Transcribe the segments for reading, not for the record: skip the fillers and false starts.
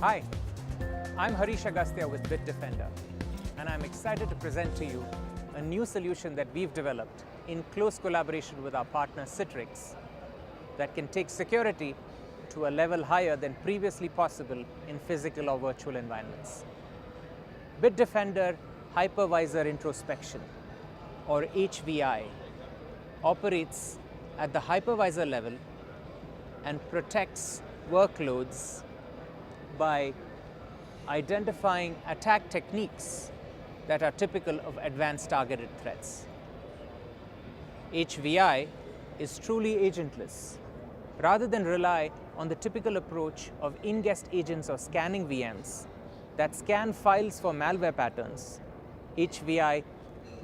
Hi, I'm Harish Agastya with Bitdefender, and I'm excited to present to you a new solution that we've developed in close collaboration with our partner Citrix that can take security to a level higher than previously possible in physical or virtual environments. Bitdefender Hypervisor Introspection, or HVI, operates at the hypervisor level and protects workloads by identifying attack techniques that are typical of advanced targeted threats. HVI is truly agentless. Rather than rely on the typical approach of in-guest agents or scanning VMs that scan files for malware patterns, HVI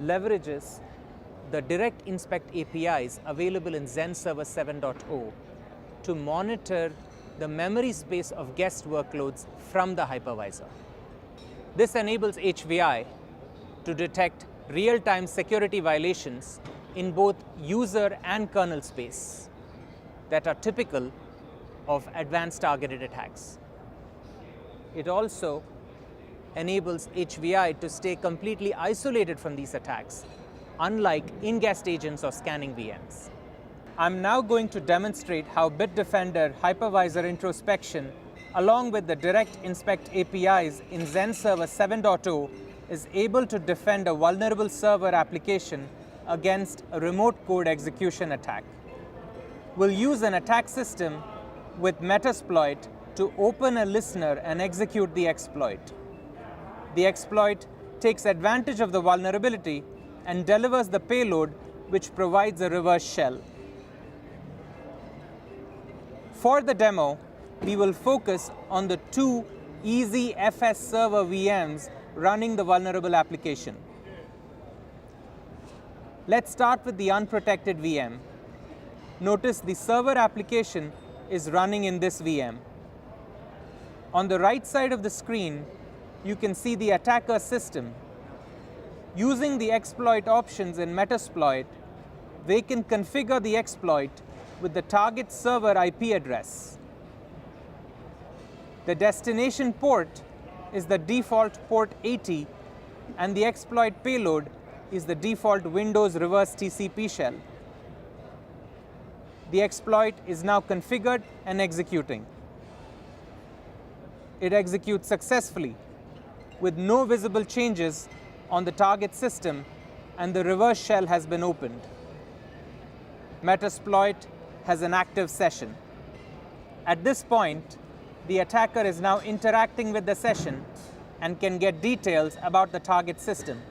leverages the direct inspect APIs available in Zen Server 7.0 to monitor the memory space of guest workloads from the hypervisor. This enables HVI to detect real-time security violations in both user and kernel space that are typical of advanced targeted attacks. It also enables HVI to stay completely isolated from these attacks, unlike in-guest agents or scanning VMs. I'm now going to demonstrate how Bitdefender Hypervisor Introspection, along with the Direct Inspect APIs in Zen Server 7.0, is able to defend a vulnerable server application against a remote code execution attack. We'll use an attack system with Metasploit to open a listener and execute the exploit. The exploit takes advantage of the vulnerability and delivers the payload, which provides a reverse shell. For the demo, we will focus on the two EasyFS server VMs running the vulnerable application. Let's start with the unprotected VM. Notice the server application is running in this VM. On the right side of the screen, you can see the attacker system. Using the exploit options in Metasploit, they can configure the exploit with the target server IP address. The destination port is the default port 80, and the exploit payload is the default Windows reverse TCP shell. The exploit is now configured and executing. It executes successfully with no visible changes on the target system, and the reverse shell has been opened. Metasploit has an active session. At this point, the attacker is now interacting with the session and can get details about the target system.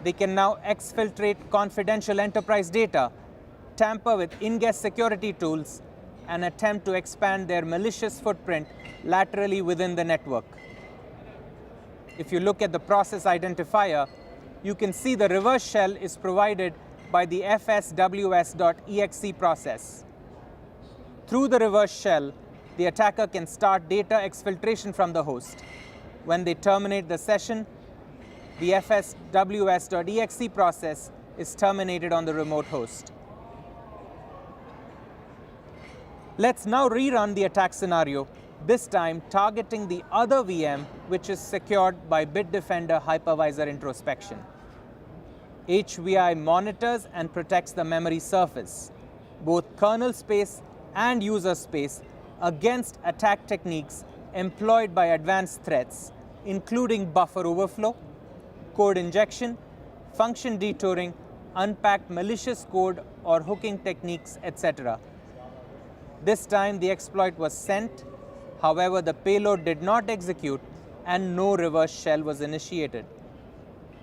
They can now exfiltrate confidential enterprise data, tamper with in-guest security tools, and attempt to expand their malicious footprint laterally within the network. If you look at the process identifier, you can see the reverse shell is provided by the fsws.exe process. Through the reverse shell, the attacker can start data exfiltration from the host. When they terminate the session, the fsws.exe process is terminated on the remote host. Let's now rerun the attack scenario, this time targeting the other VM, which is secured by Bitdefender Hypervisor Introspection. HVI monitors and protects the memory surface, both kernel space and user space, against attack techniques employed by advanced threats, including buffer overflow, code injection, function detouring, unpacked malicious code or hooking techniques, etc. This time the exploit was sent. However, the payload did not execute and no reverse shell was initiated.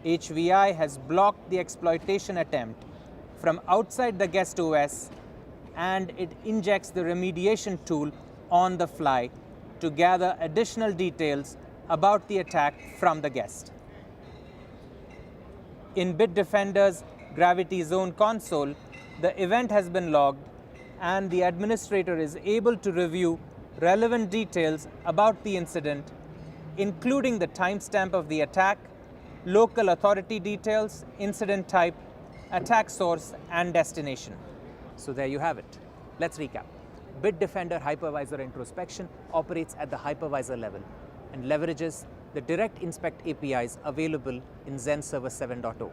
HVI has blocked the exploitation attempt from outside the guest OS, and it injects the remediation tool on the fly to gather additional details about the attack from the guest. In Bitdefender's Gravity Zone console, the event has been logged, and the administrator is able to review relevant details about the incident, including the timestamp of the attack, local authority details, incident type, attack source, and destination. So there you have it. Let's recap. Bitdefender Hypervisor Introspection operates at the hypervisor level and leverages the direct inspect APIs available in Zen Server 7.0.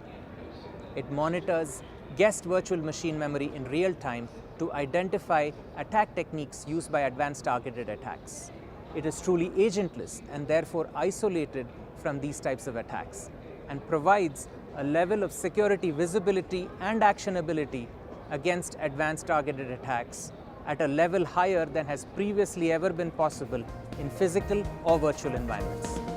It monitors guest virtual machine memory in real time to identify attack techniques used by advanced targeted attacks. It is truly agentless and therefore isolated from these types of attacks and provides a level of security visibility and actionability against advanced targeted attacks at a level higher than has previously ever been possible in physical or virtual environments.